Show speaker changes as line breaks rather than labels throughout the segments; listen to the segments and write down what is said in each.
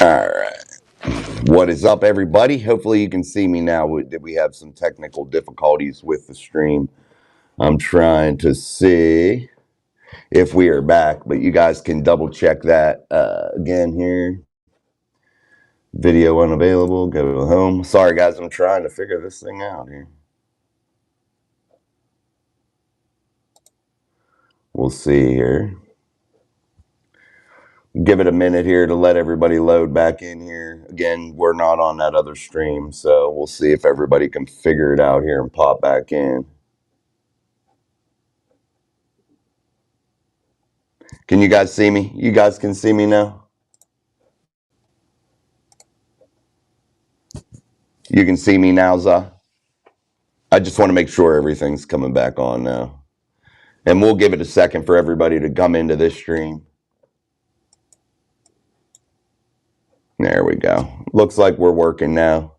All right. What is up, everybody? Hopefully you can see me now. We have some technical difficulties with the stream. I'm trying to see if we are back, but you guys can double check that again here. Video unavailable. Go to home. Sorry, guys. I'm trying to figure this thing out here. We'll see here. Give it a minute here to let everybody load back in here. Again, we're not on that other stream, so we'll see if everybody can figure it out here and pop back in. Can you guys see me? You guys can see me now? You can see me now, Za? I just want to make sure everything's coming back on now. And we'll give it a second for everybody to come into this stream. There we go. Looks like we're working now.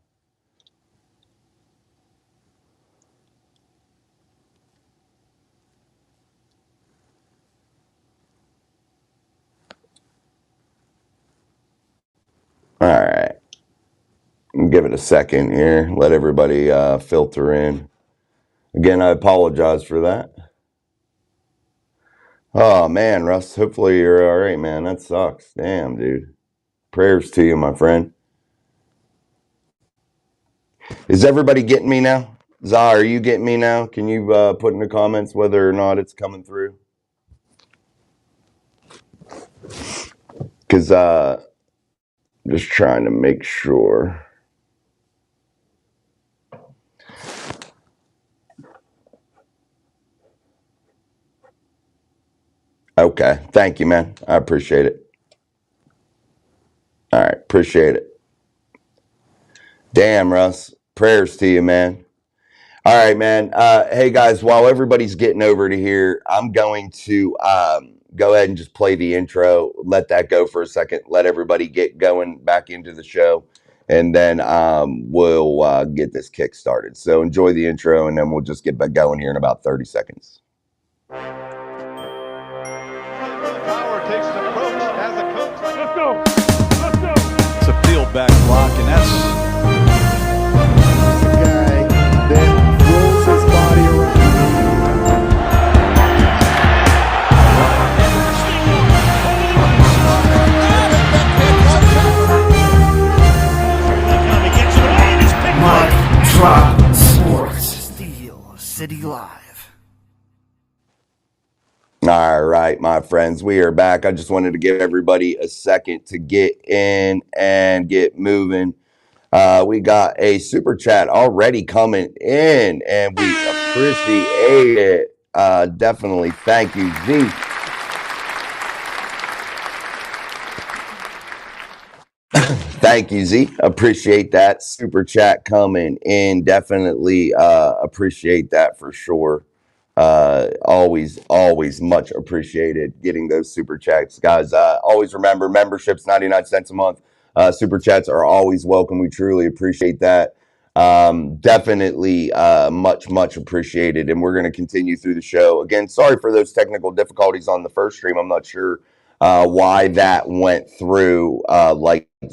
All right. Give it a second here. Let everybody filter in. Again, I apologize for that. Oh, man, Russ, hopefully you're all right, man. That sucks. Damn, dude. Prayers to you, my friend. Is everybody getting me now? Za, are you getting me now? Can you put in the comments whether or not it's coming through? Because just trying to make sure. Okay. Thank you, man. I appreciate it. All right. Appreciate it. Damn, Russ. Prayers to you, man. All right, man. Hey, guys, while everybody's getting over to here, I'm going to go ahead and just play the intro. Let that go for a second. Let everybody get going back into the show. And then we'll get this kick started. So enjoy the intro, and then we'll just get back going here in about 30 seconds.
Power takes an approach as a coach. Let's go. Let's go.
It's a field back block, and that's
the guy that rolls his body around.
Mike Drop Sports Steel City Live.
All right, my friends, we are back. I just wanted to give everybody a second to get in and get moving. We got a super chat already coming in, and we appreciate it. Definitely. Thank you, Z. Thank you, Z. Appreciate that super chat coming in. Definitely appreciate that for sure. Always much appreciated getting those super chats, guys. Always remember, memberships 99 cents a month. Super chats are always welcome. We truly appreciate that. Definitely much appreciated, and we're going to continue through the show. Again, sorry for those technical difficulties on the first stream. I'm not sure why that went through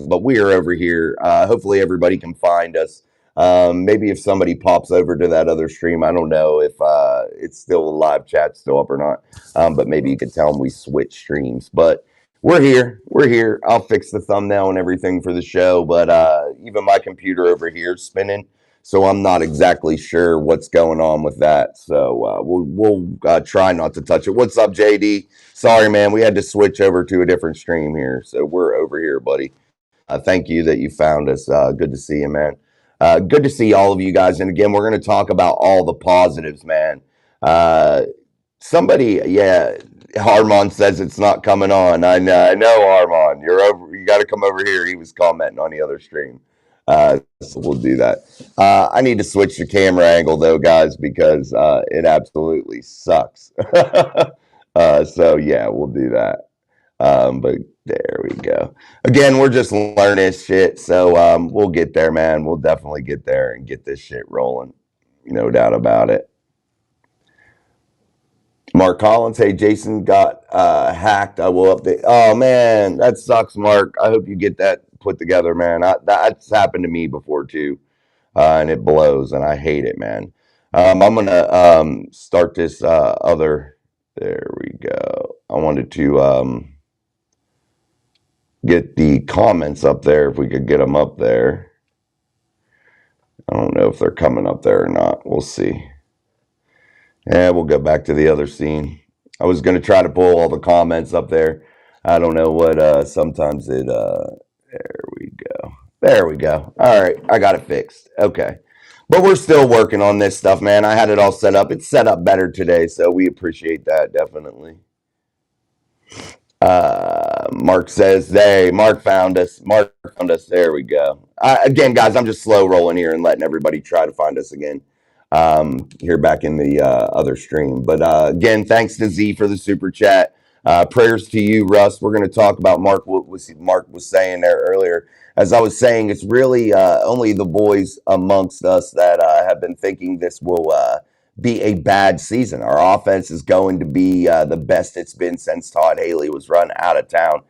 but we are over here. Hopefully everybody can find us. Maybe if somebody pops over to that other stream, I don't know if it's still a live chat still up or not, but maybe you could tell them we switch streams. But we're here. I'll fix the thumbnail and everything for the show, but even my computer over here is spinning, so I'm not exactly sure what's going on with that. So we'll try not to touch it. What's up, JD? Sorry, man, we had to switch over to a different stream here, so we're over here, buddy. Thank you that you found us. Good to see you, man. Good to see all of you guys. And again, we're going to talk about all the positives, man. Harmon says it's not coming on. I know, Harmon. You're over. You got to come over here. He was commenting on the other stream. So we'll do that. I need to switch the camera angle though, guys, because it absolutely sucks. So yeah, we'll do that. But there we go. Again, we're just learning shit, so we'll get there, man. We'll definitely get there and get this shit rolling. No doubt about it. Mark Collins, hey, Jason got hacked. I will update. Oh, man, that sucks, Mark. I hope you get that put together, man. That's happened to me before too, and it blows, and I hate it, man. I'm gonna start this other. There we go. I wanted to get the comments up there if we could get them up there. I don't know if they're coming up there or not. We'll see. Yeah, we'll go back to the other scene. I was going to try to pull all the comments up there. I don't know what, sometimes it, there we go. There we go. All right, I got it fixed. Okay. But we're still working on this stuff, man. I had it all set up. It's set up better today, so we appreciate that, definitely. Mark says, hey, Mark found us. Mark found us. There we go. Again, guys, I'm just slow rolling here and letting everybody try to find us again here back in the other stream. But again, thanks to Z for the super chat. Prayers to you, Russ. We're going to talk about Mark, what Mark was saying there earlier. As I was saying, it's really only the boys amongst us that have been thinking this will be a bad season. Our offense is going to be the best it's been since Todd Haley was run out of town.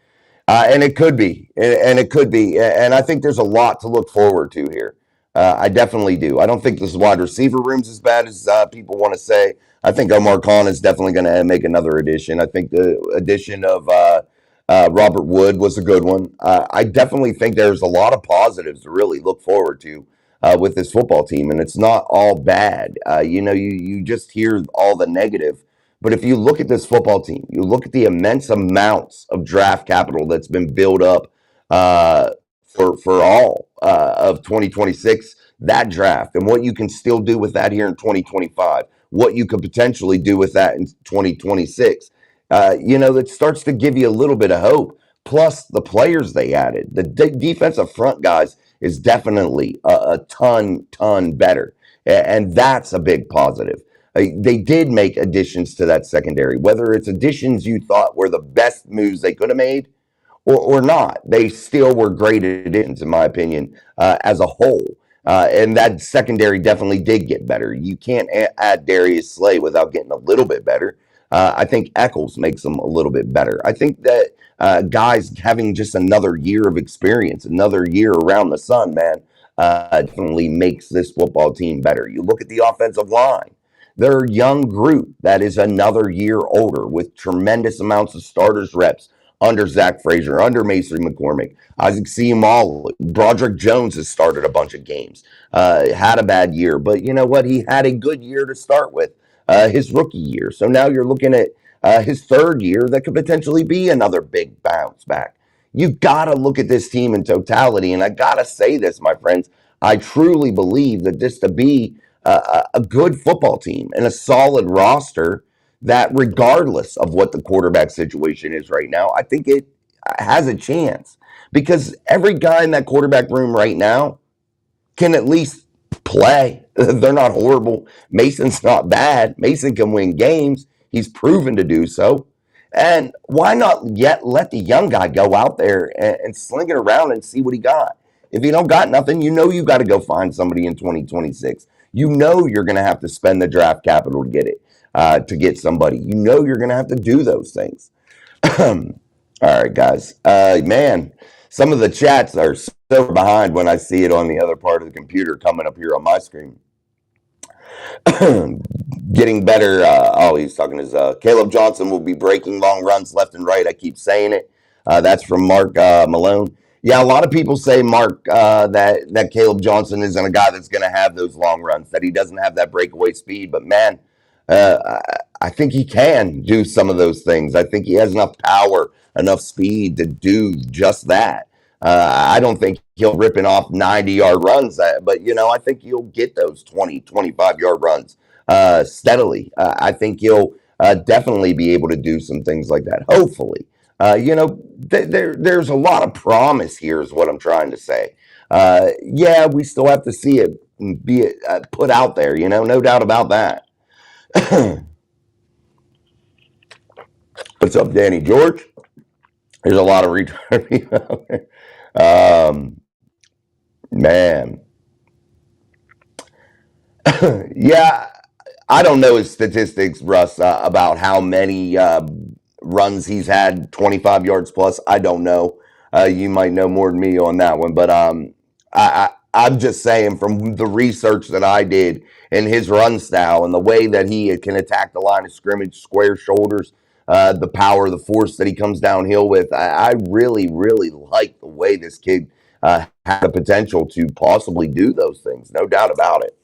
And it could be. And it could be. And I think there's a lot to look forward to here. I definitely do. I don't think this wide receiver room's as bad as people want to say. I think Omar Khan is definitely going to make another addition. I think the addition of Robert Wood was a good one. I definitely think there's a lot of positives to really look forward to with this football team, and it's not all bad. You just hear all the negative. But if you look at this football team, you look at the immense amounts of draft capital that's been built up for all of 2026, that draft, and what you can still do with that here in 2025, what you could potentially do with that in 2026. That starts to give you a little bit of hope. Plus the players they added, the defensive front guys is definitely a ton better. And that's a big positive. They did make additions to that secondary, whether it's additions you thought were the best moves they could have made or not. They still were great additions, in my opinion, as a whole. And that secondary definitely did get better. You can't add Darius Slay without getting a little bit better. I think Eccles makes them a little bit better. I think that guys having just another year of experience, another year around the sun, man, definitely makes this football team better. You look at the offensive line. They're a young group that is another year older with tremendous amounts of starters reps under Zach Frazier, under Mason McCormick, Isaac Seumalo. Broderick Jones has started a bunch of games, had a bad year, but you know what? He had a good year to start with, his rookie year. So now you're looking at his third year that could potentially be another big bounce back. You got to look at this team in totality, and I got to say this, my friends. I truly believe that this to be a good football team and a solid roster that regardless of what the quarterback situation is right now, I think it has a chance because every guy in that quarterback room right now can at least play. They're not horrible. Mason's not bad. Mason can win games. He's proven to do so. And why not yet let the young guy go out there and sling it around and see what he got? If you don't got nothing, you got to go find somebody in 2026. You're going to have to spend the draft capital to get it, to get somebody. You're going to have to do those things. All right, guys. Man, some of the chats are so behind when I see it on the other part of the computer coming up here on my screen. Getting better. He's talking as Caleb Johnson will be breaking long runs left and right. I keep saying it. That's from Mark Malone. Yeah, a lot of people say, Mark, that Caleb Johnson isn't a guy that's going to have those long runs, that he doesn't have that breakaway speed. But, man, I think he can do some of those things. I think he has enough power, enough speed to do just that. I don't think he'll ripping off 90-yard runs, but, I think he'll get those 20, 25-yard runs steadily. I think he'll definitely be able to do some things like that, hopefully. There's a lot of promise here is what I'm trying to say. Yeah, we still have to see it be put out there, no doubt about that. What's up, Danny George? There's a lot of retard people out there. Man. Yeah, I don't know his statistics, Russ, about how many runs he's had 25 yards plus. I don't know. You might know more than me on that one, but I'm just saying from the research that I did and his run style and the way that he can attack the line of scrimmage, square shoulders, the power, the force that he comes downhill with. I really, really like the way this kid has the potential to possibly do those things. No doubt about it.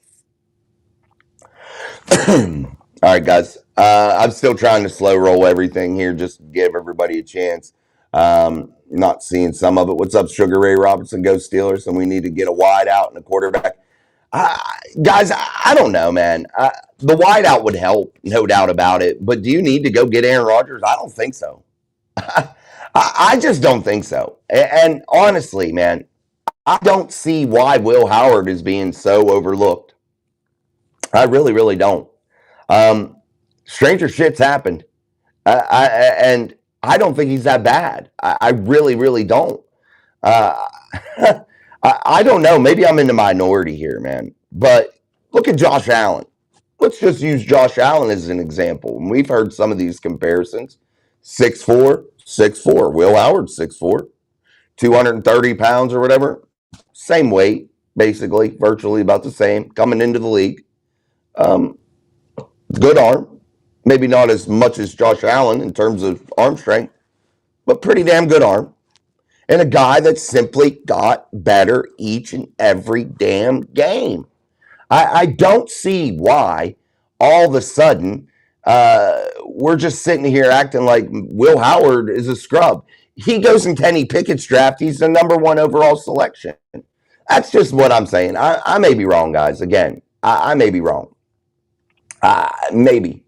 All right, guys. I'm still trying to slow roll everything here, just to give everybody a chance. Not seeing some of it. What's up, Sugar Ray Robinson? Go Steelers. And we need to get a wide out and a quarterback. Guys, I don't know, man. The wide out would help, no doubt about it. But do you need to go get Aaron Rodgers? I don't think so. I just don't think so. And honestly, man, I don't see why Will Howard is being so overlooked. I really, really don't. Stranger shit's happened. And I don't think he's that bad. I really, really don't. I don't know. Maybe I'm in the minority here, man. But look at Josh Allen. Let's just use Josh Allen as an example. And we've heard some of these comparisons. 6'4", 6'4". Will Howard, 6'4", 230 pounds or whatever. Same weight, basically, virtually about the same. Coming into the league. Good arm. Maybe not as much as Josh Allen in terms of arm strength, but pretty damn good arm. And a guy that simply got better each and every damn game. I don't see why all of a sudden we're just sitting here acting like Will Howard is a scrub. He goes in Kenny Pickett's draft. He's the #1 overall selection. That's just what I'm saying. I may be wrong, guys. Again, I may be wrong. Maybe.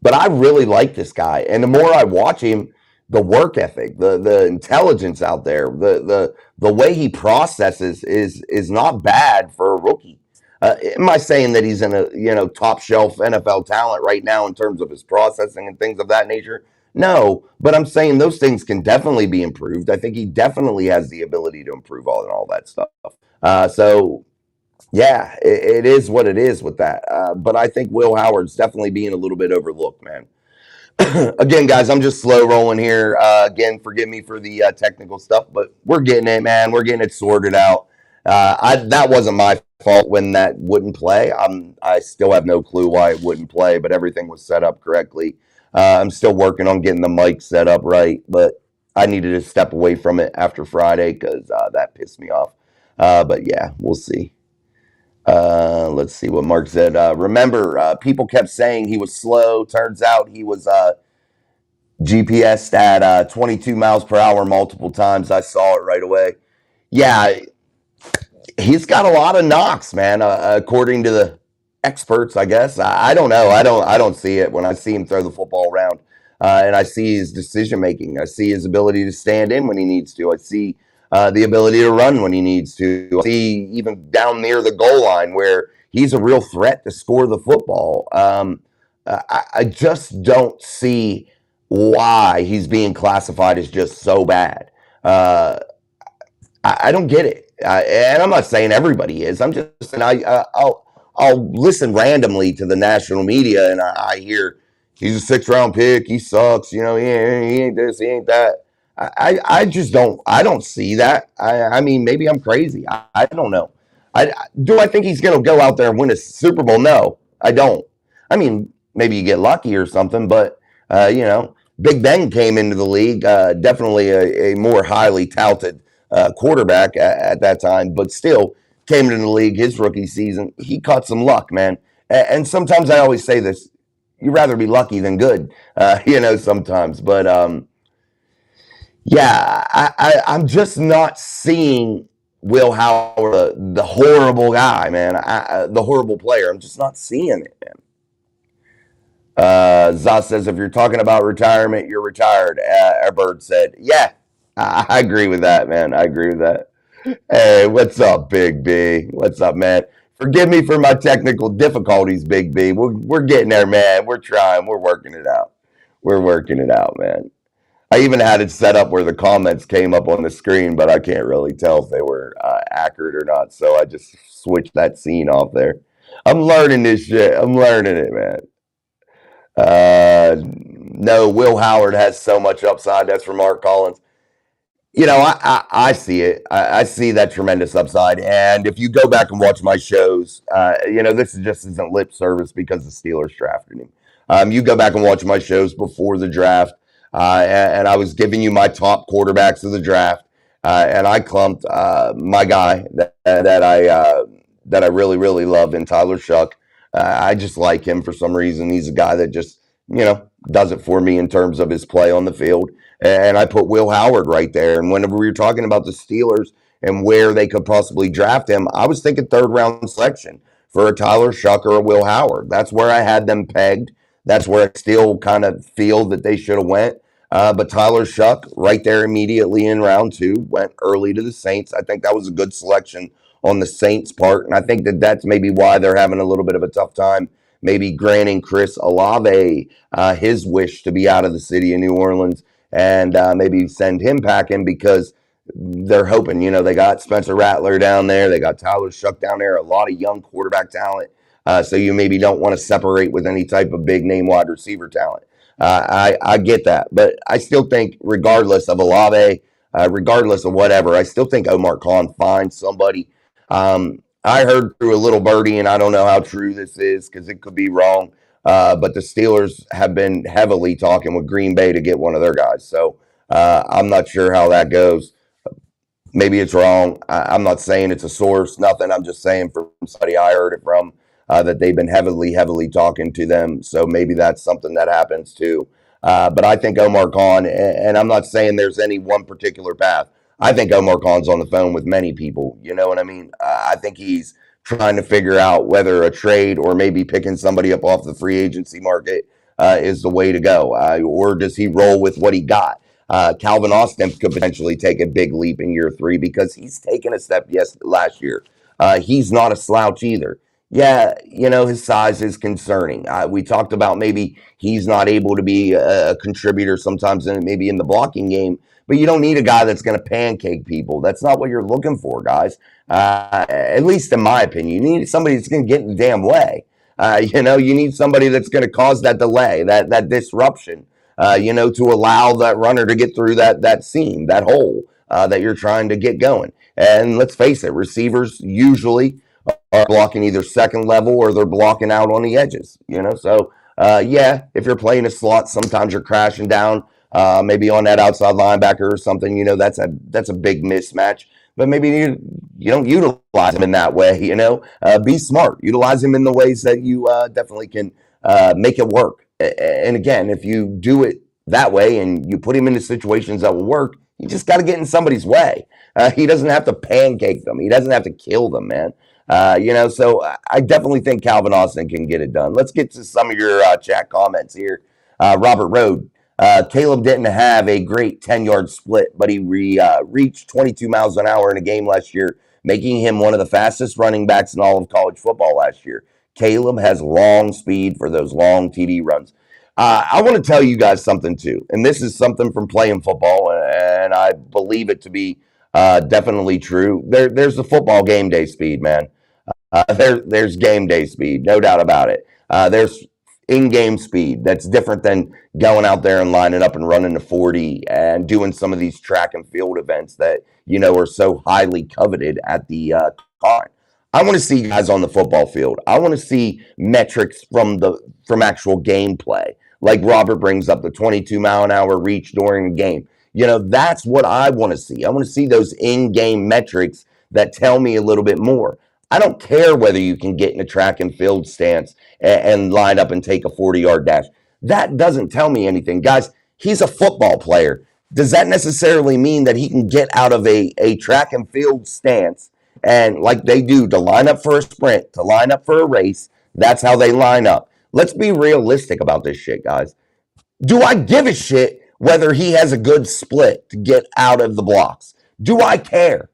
But I really like this guy. And the more I watch him, the work ethic, the intelligence out there, the way he processes is not bad for a rookie. Am I saying that he's in a top shelf NFL talent right now in terms of his processing and things of that nature? No, but I'm saying those things can definitely be improved. I think he definitely has the ability to improve all that stuff. So yeah, it is what it is with that. But I think Will Howard's definitely being a little bit overlooked, man. Again, guys, I'm just slow rolling here. Again, forgive me for the technical stuff, but we're getting it, man. We're getting it sorted out. That wasn't my fault when that wouldn't play. I still have no clue why it wouldn't play, but everything was set up correctly. I'm still working on getting the mic set up right, but I needed to step away from it after Friday because that pissed me off. But yeah, we'll see. Let's see what Mark said. Remember, people kept saying he was slow. Turns out he was GPSed at 22 miles per hour multiple times. I saw it right away. Yeah, he's got a lot of knocks, man. According to the experts, I guess. I don't know. I don't see it when I see him throw the football around, and I see his decision making. I see his ability to stand in when he needs to. I see the ability to run when he needs to. I see even down near the goal line where he's a real threat to score the football. I just don't see why he's being classified as just so bad. I don't get it. And I'm not saying everybody is. I'm just saying I'll listen randomly to the national media and I hear he's a 6th-round pick. He sucks. He ain't this. He ain't that. I just don't. I don't see that. I mean, maybe I'm crazy. I don't know. Do I think he's going to go out there and win a Super Bowl? No, I don't. I mean, maybe you get lucky or something, but Big Ben came into the league, definitely a more highly touted quarterback at that time, but still came into the league his rookie season. He caught some luck, man. And sometimes I always say this: you'd rather be lucky than good, sometimes. But yeah, I'm just not seeing Will Howard, the horrible guy, man, the horrible player. I'm just not seeing it, man. Zaz says, if you're talking about retirement, you're retired. Bird said, yeah, I agree with that, man. I agree with that. Hey, what's up, Big B? What's up, man? Forgive me for my technical difficulties, Big B. We're getting there, man. We're trying. We're working it out. We're working it out, man. I even had it set up where the comments came up on the screen, but I can't really tell if they were accurate or not. So I just switched that scene off there. I'm learning this shit. I'm learning it, man. No, Will Howard has so much upside. That's from Mark Collins. I see it. I see that tremendous upside. And if you go back and watch my shows, this just isn't lip service because the Steelers drafted him. You go back and watch my shows before the draft, and I was giving you my top quarterbacks of the draft, and I clumped my guy that I really really love in Tyler Shuck. I just like him for some reason. He's a guy that just does it for me in terms of his play on the field. And I put Will Howard right there. And whenever we were talking about the Steelers and where they could possibly draft him, I was thinking third round selection for a Tyler Shuck or a Will Howard. That's where I had them pegged. That's where I still kind of feel that they should have went. But Tyler Shuck right there immediately in round 2 went early to the Saints. I think that was a good selection on the Saints' part. And I think that that's maybe why they're having a little bit of a tough time maybe granting Chris Olave his wish to be out of the city of New Orleans and maybe send him packing because they're hoping, they got Spencer Rattler down there. They got Tyler Shuck down there, a lot of young quarterback talent. So you maybe don't want to separate with any type of big name wide receiver talent. I get that. But I still think regardless of Olave, regardless of whatever, I still think Omar Khan finds somebody. I heard through a little birdie, and I don't know how true this is because it could be wrong, but the Steelers have been heavily talking with Green Bay to get one of their guys. So I'm not sure how that goes. Maybe it's wrong. I'm not saying it's a source, nothing. I'm just saying from somebody I heard it from that they've been heavily talking to them. So maybe that's something that happens too. But I think Omar Khan, and I'm not saying there's any one particular path. I think Omar Khan's on the phone with many people. You know what I mean? I think he's trying to figure out whether a trade or maybe picking somebody up off the free agency market is the way to go. Or does he roll with what he got? Calvin Austin could potentially take a big leap in year 3 because he's taken a step last year. He's not a slouch either. Yeah, his size is concerning. We talked about maybe he's not able to be a contributor sometimes maybe in the blocking game, but you don't need a guy that's going to pancake people. That's not what you're looking for, guys. At least in my opinion, you need somebody that's going to get in the damn way. You need somebody that's going to cause that delay, that disruption, to allow that runner to get through that seam, that hole that you're trying to get going. And let's face it, receivers usually are blocking either second level or they're blocking out on the edges, So, if you're playing a slot, sometimes you're crashing down maybe on that outside linebacker or something, that's a big mismatch. But maybe you don't utilize him in that way, Be smart. Utilize him in the ways that you definitely can make it work. And again, if you do it that way and you put him into situations that will work, you just got to get in somebody's way. He doesn't have to pancake them. He doesn't have to kill them, man. So I definitely think Calvin Austin can get it done. Let's get to some of your chat comments here. Robert Road. Caleb didn't have a great 10-yard split, but he reached 22 miles an hour in a game last year, making him one of the fastest running backs in all of college football last year. Caleb has long speed for those long TD runs. I want to tell you guys something too, and this is something from playing football, and I believe it to be definitely true. There's the football game day speed, man. There's game day speed, no doubt about it. There's in-game speed that's different than going out there and lining up and running the 40 and doing some of these track and field events that are so highly coveted at the combine. I want to see guys on the football field. I want to see metrics from actual gameplay, like Robert brings up, the 22 mile an hour reach during a game. That's what I want to see. I want to see those in-game metrics that tell me a little bit more. I don't care whether you can get in a track and field stance and line up and take a 40-yard dash. That doesn't tell me anything. Guys, he's a football player. Does that necessarily mean that he can get out of a track and field stance and like they do to line up for a sprint, to line up for a race? That's how they line up. Let's be realistic about this shit, guys. Do I give a shit whether he has a good split to get out of the blocks? Do I care?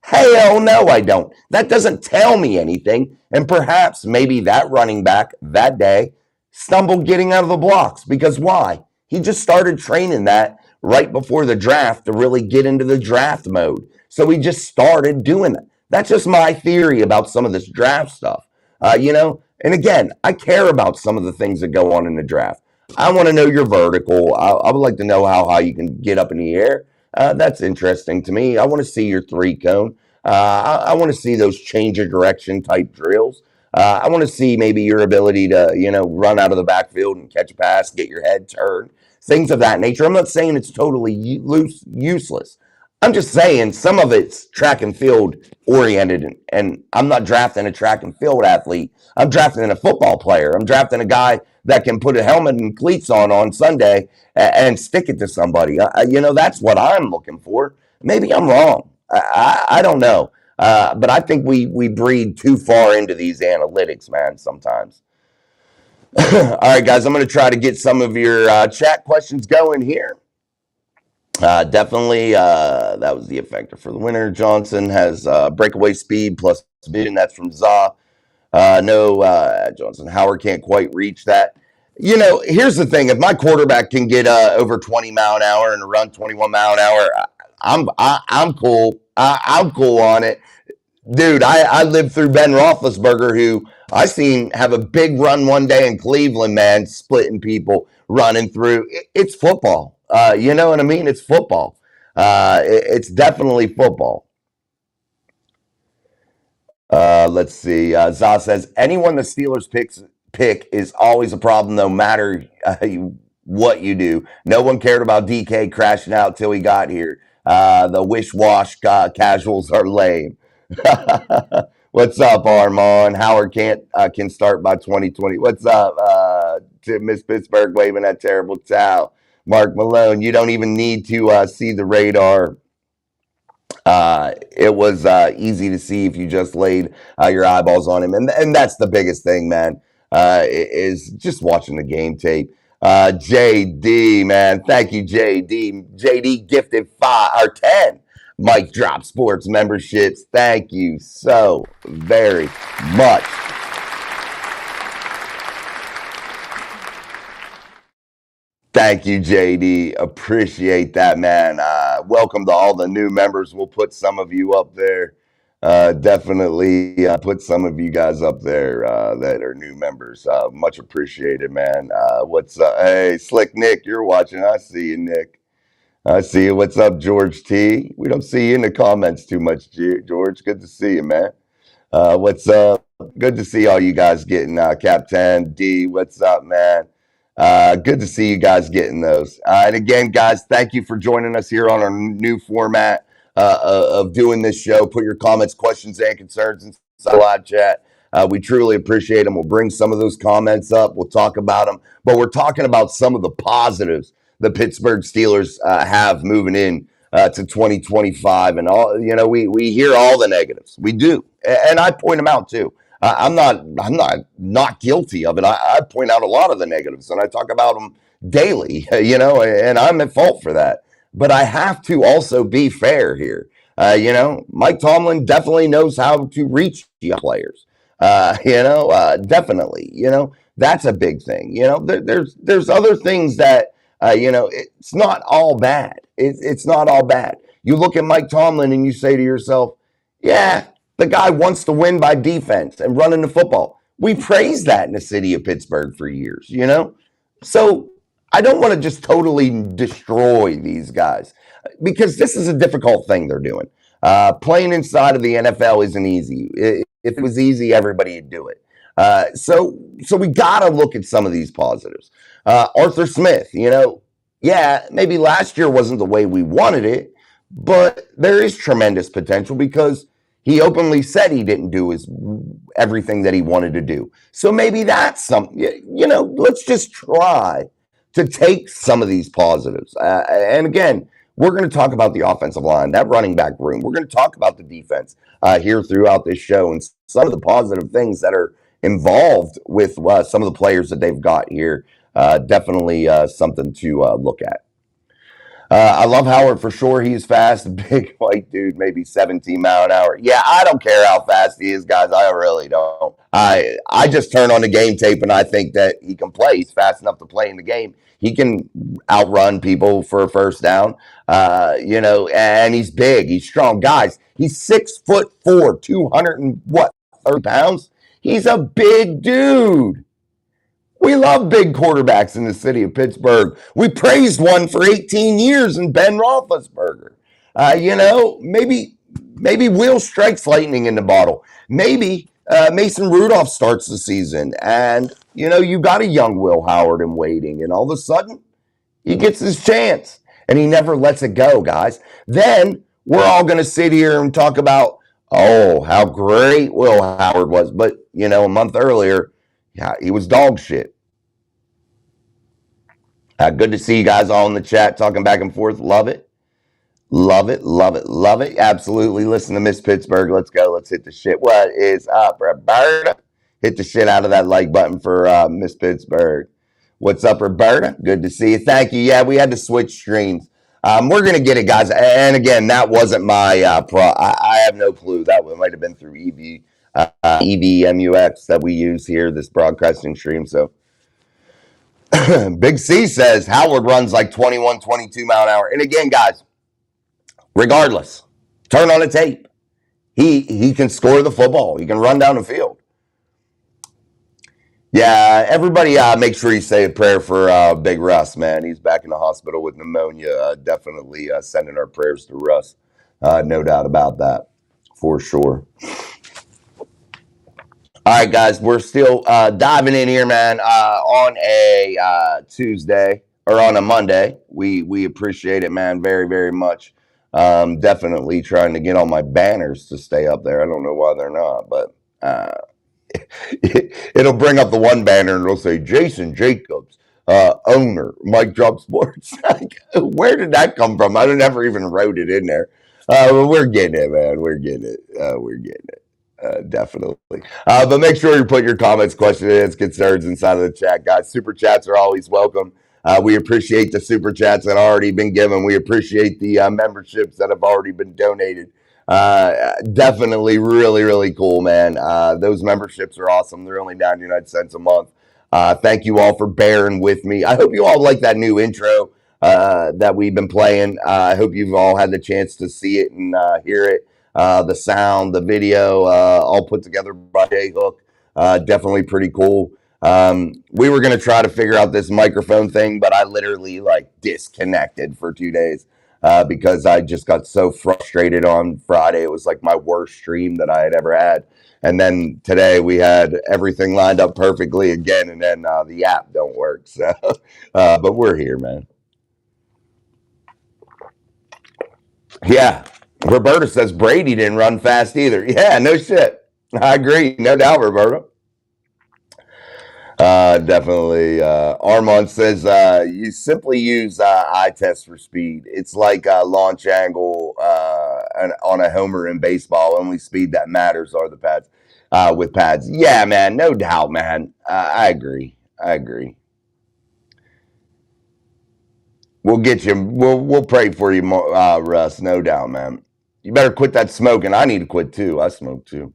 Hell no, I don't. That doesn't tell me anything. And perhaps maybe that running back that day stumbled getting out of the blocks. Because why? He just started training that right before the draft to really get into the draft mode. So he just started doing that. That's just my theory about some of this draft stuff. And again, I care about some of the things that go on in the draft. I want to know your vertical. I would like to know how high you can get up in the air. That's interesting to me. I want to see your 3-cone. I want to see those change of direction type drills. I want to see maybe your ability to, run out of the backfield and catch a pass, get your head turned, things of that nature. I'm not saying it's totally useless. I'm just saying some of it's track and field oriented, and I'm not drafting a track and field athlete. I'm drafting a football player. I'm drafting a guy that can put a helmet and cleats on Sunday and stick it to somebody. That's what I'm looking for. Maybe I'm wrong. I don't know. But I think we breed too far into these analytics, man, sometimes. All right, guys, I'm going to try to get some of your chat questions going here. Definitely, that was the effector for the winner. Johnson has breakaway speed plus vision. That's from Za. No, Johnson. Howard can't quite reach that. Here's the thing. If my quarterback can get over 20 mile an hour and run 21 mile an hour, I'm cool. I'm cool on it. Dude, I lived through Ben Roethlisberger, who I seen have a big run one day in Cleveland, man, splitting people, running through. It's football. You know what I mean? It's football. It's definitely football. Let's see. Za says, anyone the Steelers pick is always a problem, no matter what you do. No one cared about DK crashing out till he got here. The wish-wash casuals are lame. What's up, Armand? Howard can start by 2020. What's up, to Miss Pittsburgh waving that terrible towel? Mark Malone, you don't even need to see the radar. It was easy to see if you just laid your eyeballs on him, and that's the biggest thing, man. Is just watching the game tape. JD, man, thank you, JD. JD gifted 5 or 10 Mic Drop Sports memberships. Thank you so very much. Thank you, JD. Appreciate that, man. Welcome to all the new members. We'll put some of you up there. Definitely put some of you guys up there that are new members. Much appreciated, man. What's up? Hey, Slick Nick, you're watching. I see you, Nick. I see you. What's up, George T? We don't see you in the comments too much, George. Good to see you, man. What's up? Good to see all you guys getting Captain D. What's up, man? Good to see you guys getting those. And again, guys, thank you for joining us here on our new format of doing this show. Put your comments, questions, and concerns in the live chat. We truly appreciate them. We'll bring some of those comments up. We'll talk about them. But we're talking about some of the positives the Pittsburgh Steelers have moving in to 2025. And all, we hear all the negatives. We do. And I point them out too. I'm not guilty of it. I point out a lot of the negatives and I talk about them daily, and I'm at fault for that. But I have to also be fair here. Mike Tomlin definitely knows how to reach young players. Definitely, that's a big thing. There's other things that, it's not all bad. It's not all bad. You look at Mike Tomlin and you say to yourself, yeah, the guy wants to win by defense and running the football. We praised that in the city of Pittsburgh for years, So I don't want to just totally destroy these guys because this is a difficult thing they're doing. Playing inside of the NFL isn't easy. If it was easy, everybody would do it. So we got to look at some of these positives. Arthur Smith, maybe last year wasn't the way we wanted it, but there is tremendous potential because he openly said he didn't do everything that he wanted to do. So maybe that's something, let's just try to take some of these positives. And again, we're going to talk about the offensive line, that running back room. We're going to talk about the defense here throughout this show and some of the positive things that are involved with some of the players that they've got here. Definitely something to look at. I love Howard for sure. He's fast, big white dude, maybe 17 mile an hour. Yeah, I don't care how fast he is, guys. I really don't. I just turn on the game tape and I think that he can play. He's fast enough to play in the game. He can outrun people for a first down, and he's big. He's strong. Guys, he's 6'4", 230 pounds. He's a big dude. We love big quarterbacks in the city of Pittsburgh. We praised one for 18 years in Ben Roethlisberger. Maybe Will strikes lightning in the bottle. Maybe Mason Rudolph starts the season, and you got a young Will Howard in waiting, and all of a sudden he gets his chance, and he never lets it go, guys. Then we're all going to sit here and talk about, oh, how great Will Howard was, but a month earlier, yeah, he was dog shit. Good to see you guys all in the chat talking back and forth. Love it. Love it, love it, love it. Absolutely. Listen to Miss Pittsburgh. Let's go. Let's hit the shit. What is up, Roberta? Hit the shit out of that like button for Miss Pittsburgh. What's up, Roberta? Good to see you. Thank you. Yeah, we had to switch streams. We're going to get it, guys. And again, that wasn't my I have no clue. That might have been through EVMUX that we use here, this broadcasting stream. So Big C says Howard runs like 21, 22 mile an hour. And again, guys, regardless, turn on the tape. He can score the football. He can run down the field. Yeah, everybody make sure you say a prayer for Big Russ, man. He's back in the hospital with pneumonia. Definitely sending our prayers to Russ. No doubt about that, for sure. All right, guys, we're still diving in here, man, on a Tuesday or on a Monday. We appreciate it, man, very, very much. Definitely trying to get all my banners to stay up there. I don't know why they're not, but it'll bring up the one banner and it'll say Jason Jacobs, owner, Mike Drop Sports. Where did that come from? I never even wrote it in there. We're getting it, man. We're getting it. We're getting it. Definitely. But make sure you put your comments, questions, concerns inside of the chat, guys. Super chats are always welcome. We appreciate the super chats that have already been given. We appreciate the memberships that have already been donated. Definitely really, really cool, man. Those memberships are awesome. They're only 99 cents a month. Thank you all for bearing with me. I hope you all like that new intro that we've been playing. I hope you've all had the chance to see it and hear it. The sound, the video, all put together by Jay Hook. Definitely pretty cool. We were going to try to figure out this microphone thing, but I literally disconnected for 2 days because I just got so frustrated on Friday. It was like my worst stream that I had ever had. And then today we had everything lined up perfectly again, and then the app don't work. So, but we're here, man. Yeah. Roberta says Brady didn't run fast either. Yeah, no shit. I agree. No doubt, Roberta. Definitely. Armand says you simply use eye test for speed. It's like launch angle on a homer in baseball. Only speed that matters are the pads with pads. Yeah, man. No doubt, man. I agree. I agree. We'll get you. We'll pray for you, Russ. No doubt, man. You better quit that smoking. I need to quit too. I smoke too.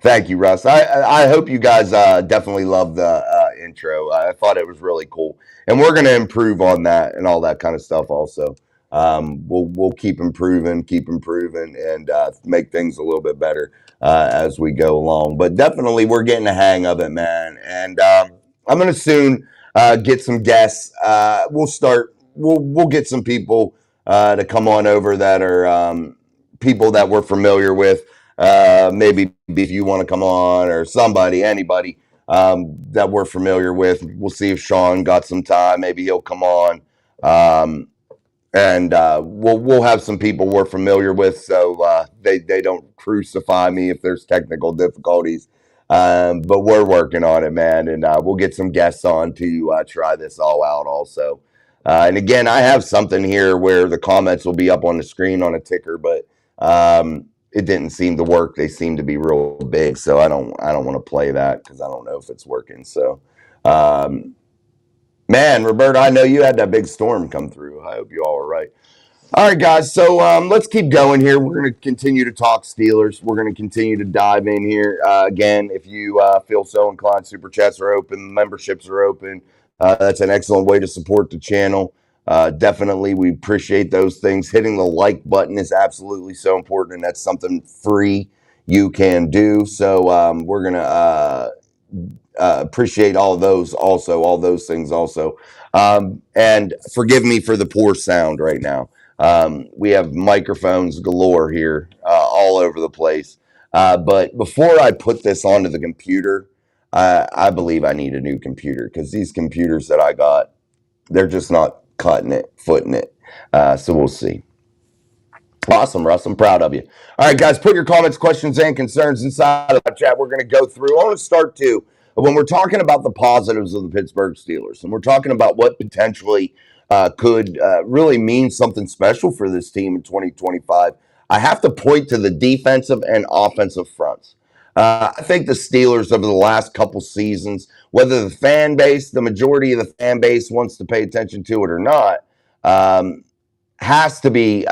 Thank you, Russ. I hope you guys definitely love the intro. I thought it was really cool, and we're going to improve on that and all that kind of stuff. Also, we'll keep improving, and make things a little bit better as we go along. But definitely, we're getting the hang of it, man. And I'm going to soon get some guests. We'll get some people to come on over that are people that we're familiar with. Maybe if you want to come on, or anybody that we're familiar with. We'll see if Sean got some time. Maybe he'll come on. And we'll have some people we're familiar with, so they don't crucify me if there's technical difficulties. But we're working on it, man, and we'll get some guests on to try this all out also. And again, I have something here where the comments will be up on the screen on a ticker, but it didn't seem to work. They seem to be real big, so I don't want to play that because I don't know if it's working. So, man, Roberta, I know you had that big storm come through. I hope you all are right. All right, guys. So let's keep going here. We're going to continue to talk Steelers. We're going to continue to dive in here. Again, if you feel so inclined, super chats are open, memberships are open. That's an excellent way to support the channel. Definitely, we appreciate those things. Hitting the like button is absolutely so important, and that's something free you can do. So we're going to appreciate all of those also, all those things also. And forgive me for the poor sound right now. We have microphones galore here, all over the place. But before I put this onto the computer, I believe I need a new computer because these computers that I got, they're just not cutting it, footing it. So we'll see. Awesome, Russ. I'm proud of you. All right, guys, put your comments, questions, and concerns inside of the chat. We're going to go through. I want to start too when we're talking about the positives of the Pittsburgh Steelers, and we're talking about what potentially could really mean something special for this team in 2025. I have to point to the defensive and offensive fronts. I think the Steelers over the last couple seasons, whether the fan base, the majority of the fan base wants to pay attention to it or not, has to be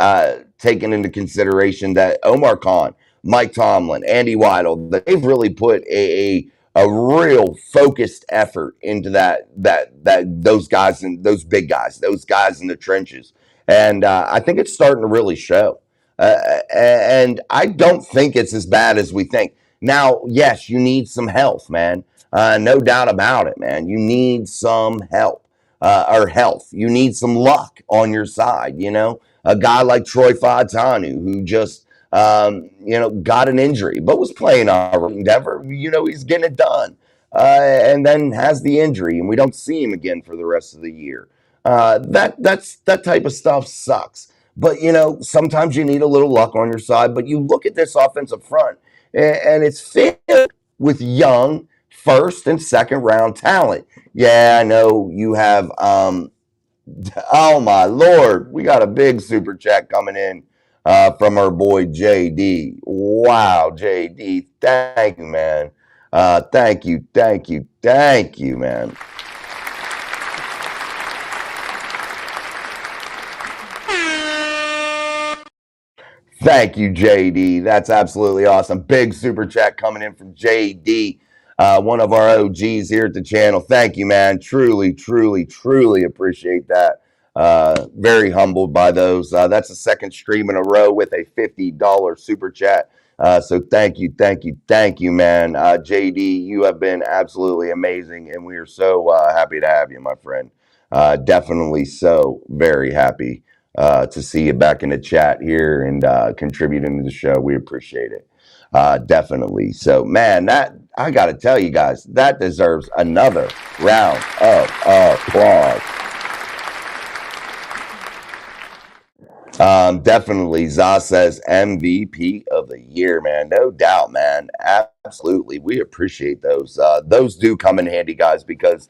taken into consideration that Omar Khan, Mike Tomlin, Andy Weidel, they've really put a real focused effort into that those guys and those big guys, those guys in the trenches, and I think it's starting to really show. And I don't think it's as bad as we think. Now, yes, you need some health, man. No doubt about it, man. You need some help. Or health. You need some luck on your side. You know, a guy like Troy Fautanu, who just, got an injury, but was playing all right in Denver. You know, he's getting it done. And then has the injury, and we don't see him again for the rest of the year. That type of stuff sucks. But, sometimes you need a little luck on your side. But you look at this offensive front, and it's filled with young first and second round talent. Yeah, I know you have. Oh my Lord, we got a big super chat coming in from our boy JD. Wow, JD, thank you, man. Thank you, man. Thank you, JD. That's absolutely awesome. Big super chat coming in from JD. One of our OGs here at the channel. Thank you, man. Truly appreciate that. Very humbled by those. That's the second stream in a row with a $50 super chat. So thank you, man. JD, you have been absolutely amazing, and we are so happy to have you, my friend. Definitely so very happy to see you back in the chat here and contributing to the show. We appreciate it. Definitely. So, man, that I got to tell you guys, that deserves another round of applause. Definitely. Za says MVP of the year, man. No doubt, man. Absolutely. We appreciate those. Those do come in handy, guys, because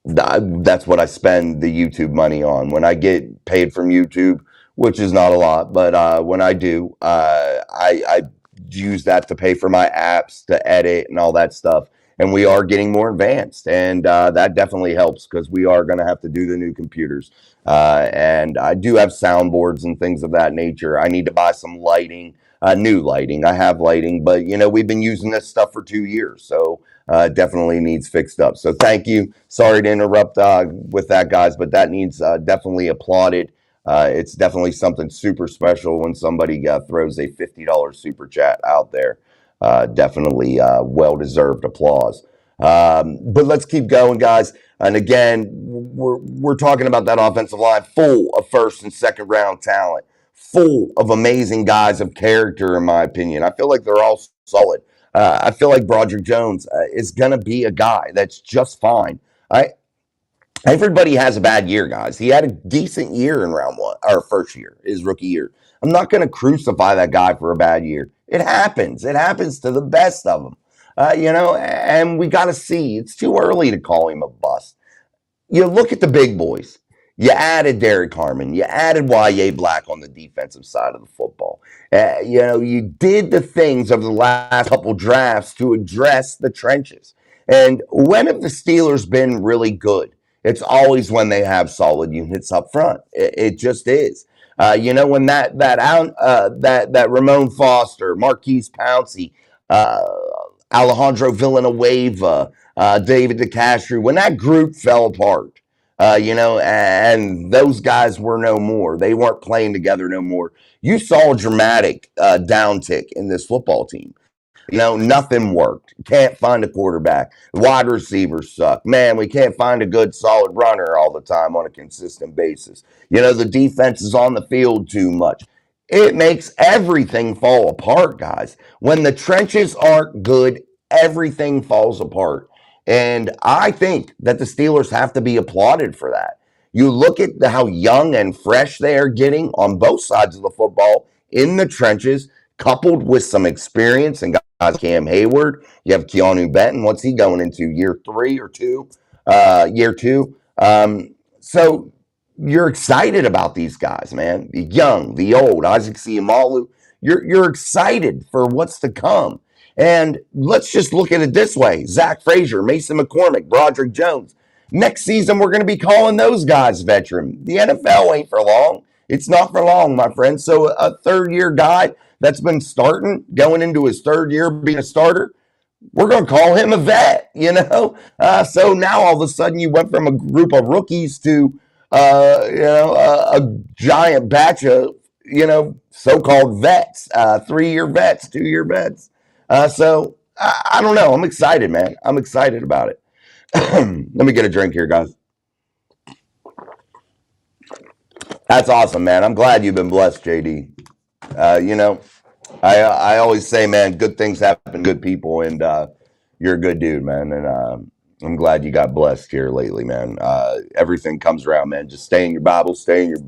that's what I spend the YouTube money on. When I get paid from YouTube, which is not a lot, but when I do, I use that to pay for my apps, to edit and all that stuff. And we are getting more advanced, and that definitely helps because we are going to have to do the new computers. And I do have soundboards and things of that nature. I need to buy some lighting, new lighting. I have lighting, but we've been using this stuff for 2 years, so definitely needs fixed up. So thank you. Sorry to interrupt with that, guys, but that needs definitely applauded. It's definitely something super special when somebody throws a $50 super chat out there. Definitely well-deserved applause. But let's keep going, guys. And again, we're talking about that offensive line full of first and second round talent, full of amazing guys of character, in my opinion. I feel like they're all solid. I feel like Broderick Jones is going to be a guy that's just fine. Everybody has a bad year, guys. He had a decent year in round one, or first year, his rookie year. I'm not going to crucify that guy for a bad year. It happens. It happens to the best of them. And we got to see. It's too early to call him a bust. You look at the big boys. You added Derek Harmon. You added Y.A. Black on the defensive side of the football. You did the things over the last couple drafts to address the trenches. And when have the Steelers been really good? It's always when they have solid units up front. It just is. When that Ramon Foster, Marquise Pouncey, Alejandro Villanueva, David DeCastro, when that group fell apart, and those guys were no more. They weren't playing together no more. You saw a dramatic downtick in this football team. Nothing worked. Can't find a quarterback. Wide receivers suck. Man, we can't find a good, solid runner all the time on a consistent basis. The defense is on the field too much. It makes everything fall apart, guys. When the trenches aren't good, everything falls apart. And I think that the Steelers have to be applauded for that. You look at how young and fresh they are getting on both sides of the football in the trenches, coupled with some experience and guys, Cam Hayward. You have Keanu Benton. What's he going into? Year 3 or 2? Year 2. So you're excited about these guys, man. The young, the old, Isaac Seumalo. You're excited for what's to come. And let's just look at it this way. Zach Frazier, Mason McCormick, Broderick Jones. Next season, we're going to be calling those guys veteran. The NFL ain't for long. It's not for long, my friend. So a third-year guy that's been starting, going into his third year being a starter, we're going to call him a vet, So now all of a sudden you went from a group of rookies to, a giant batch of, so-called vets, 3-year vets, 2-year vets. So I don't know. I'm excited, man. I'm excited about it. Let me get a drink here, guys. That's awesome, man. I'm glad you've been blessed, JD. I always say, man, good things happen to good people, and you're a good dude, man. And I'm glad you got blessed here lately, man. Everything comes around, man. Just stay in your Bible, stay in your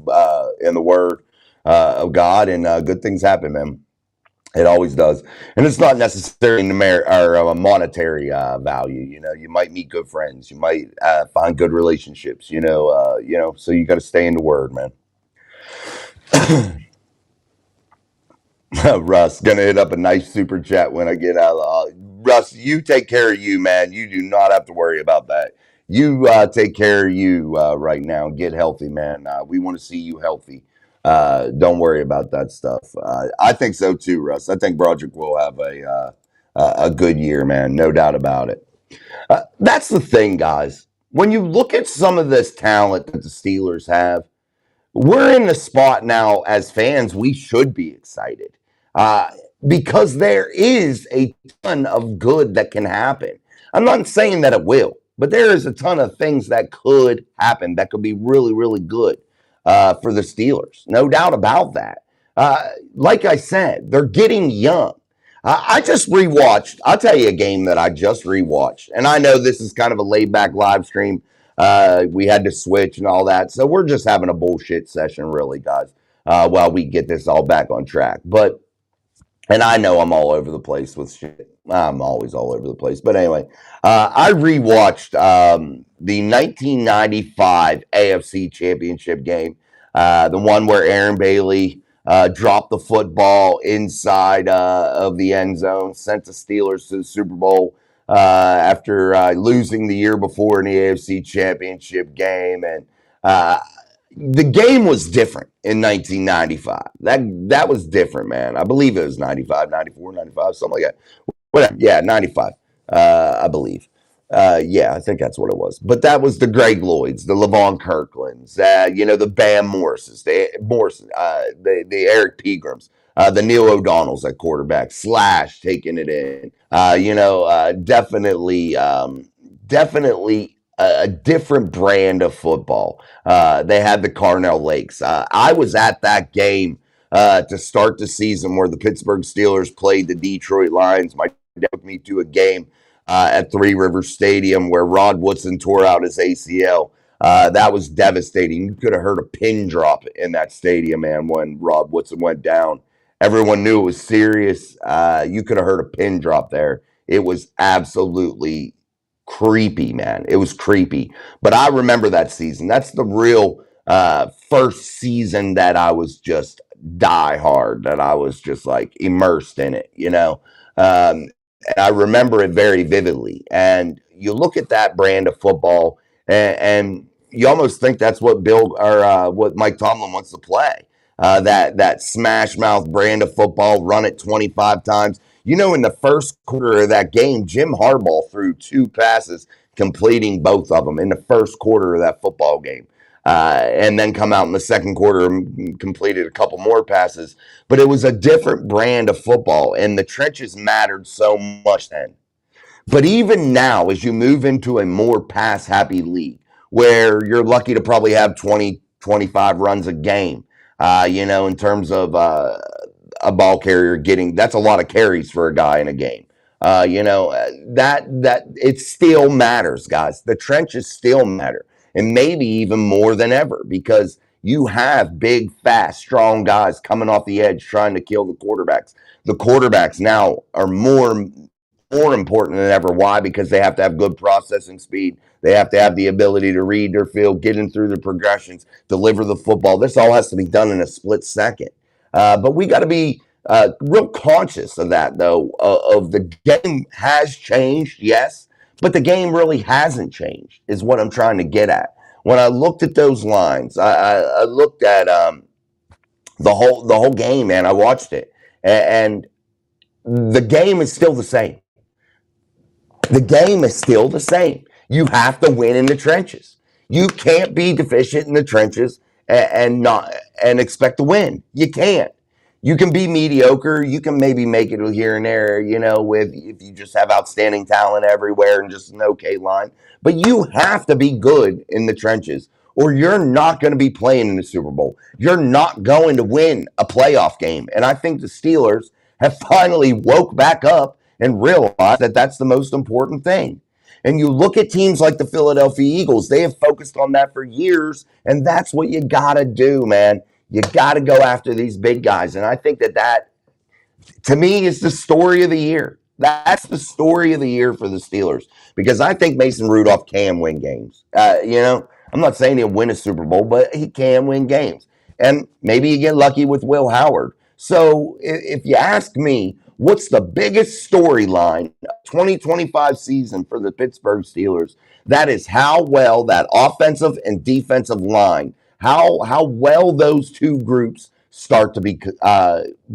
in the Word of God, and good things happen, man. It always does, and it's not necessarily a monetary value. You might meet good friends, you might find good relationships. So you got to stay in the Word, man. Russ gonna hit up a nice super chat when I get out. Russ, you take care of you, man. You do not have to worry about that. You take care of you right now. Get healthy, man. We want to see you healthy. Don't worry about that stuff. I think so too, Russ. I think Broderick will have a good year, man. No doubt about it. That's the thing, guys. When you look at some of this talent that the Steelers have, we're in the spot now as fans. We should be excited because there is a ton of good that can happen. I'm not saying that it will, but there is a ton of things that could happen that could be really, really good for the Steelers. No doubt about that. Like I said, they're getting young. I just rewatched. I'll tell you a game that I just rewatched. And I know this is kind of a laid back live stream. We had to switch and all that. So we're just having a bullshit session, really, guys, while we get this all back on track. And I know I'm all over the place with shit. I'm always all over the place. But anyway, I rewatched the 1995 AFC Championship game, the one where Aaron Bailey dropped the football inside of the end zone, sent the Steelers to the Super Bowl after losing the year before in the AFC Championship game. And the game was different in 1995. That was different, man. I believe it was 95, 94, 95, something like that. Whatever. Yeah, 95, I believe. Yeah, I think that's what it was. But that was the Greg Lloyds, the Levon Kirklands, the Bam Morrises, the Eric Pegrams, the Neil O'Donnells at quarterback, Slash taking it in. Definitely a different brand of football. They had the Carnell Lakes. I was at that game to start the season where the Pittsburgh Steelers played the Detroit Lions. My dad took me to a game at Three Rivers Stadium where Rod Woodson tore out his ACL. That was devastating. You could have heard a pin drop in that stadium, man, when Rod Woodson went down. Everyone knew it was serious. You could have heard a pin drop there. It was absolutely creepy, man. It was creepy. But I remember that season. That's the real first season that I was just die hard, that I was just like immersed in it, and I remember it very vividly. And you look at that brand of football, and you almost think that's what what Mike Tomlin wants to play. That smash mouth brand of football, run it 25 times. In the first quarter of that game, Jim Harbaugh threw 2 passes, completing both of them in the first quarter of that football game. and then come out in the second quarter and completed a couple more passes. But it was a different brand of football, and the trenches mattered so much then. But even now, as you move into a more pass happy league where you're lucky to probably have 20, 25 runs a game, in terms of a ball carrier getting, that's a lot of carries for a guy in a game. That it still matters, guys. The trenches still matter, and maybe even more than ever, because you have big, fast, strong guys coming off the edge trying to kill the quarterbacks. The quarterbacks now are more important than ever. Why? Because they have to have good processing speed. They have to have the ability to read their field, get in through the progressions, deliver the football. This all has to be done in a split second. But we got to be real conscious of that, though. Of the game has changed, yes, but the game really hasn't changed, is what I'm trying to get at. When I looked at those lines, I looked at the whole game, man. I watched it, and the game is still the same. The game is still the same. You have to win in the trenches. You can't be deficient in the trenches and expect to win. You can't. You can be mediocre. You can maybe make it here and there, with if you just have outstanding talent everywhere and just an okay line. But you have to be good in the trenches, or you're not going to be playing in the Super Bowl. You're not going to win a playoff game. And I think the Steelers have finally woke back up and realize that that's the most important thing. And you look at teams like the Philadelphia Eagles, they have focused on that for years, and that's what you got to do, man. You got to go after these big guys. And I think that, to me, is the story of the year. That's the story of the year for the Steelers, because I think Mason Rudolph can win games. I'm not saying he'll win a Super Bowl, but he can win games. And maybe you get lucky with Will Howard. So if you ask me, what's the biggest storyline 2025 season for the Pittsburgh Steelers? That is how well that offensive and defensive line, how well those two groups start to be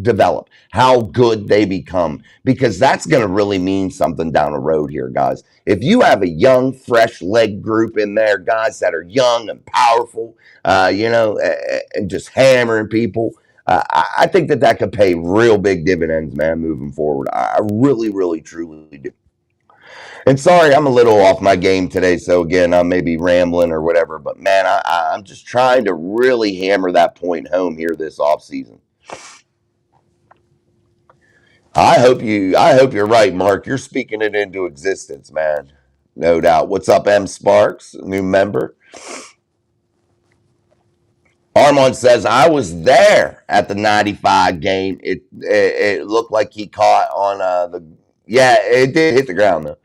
develop, how good they become, because that's going to really mean something down the road here, guys. If you have a young, fresh leg group in there, guys that are young and powerful, and just hammering people, I think that could pay real big dividends, man, moving forward. I really, really, truly do. And sorry, I'm a little off my game today, so again, I may be rambling or whatever, but man, I'm just trying to really hammer that point home here this offseason. I hope you're right, Mark. You're speaking it into existence, man. No doubt. What's up, M Sparks, new member? Armand says, I was there at the 95 game. It looked like he caught on it did hit the ground, though.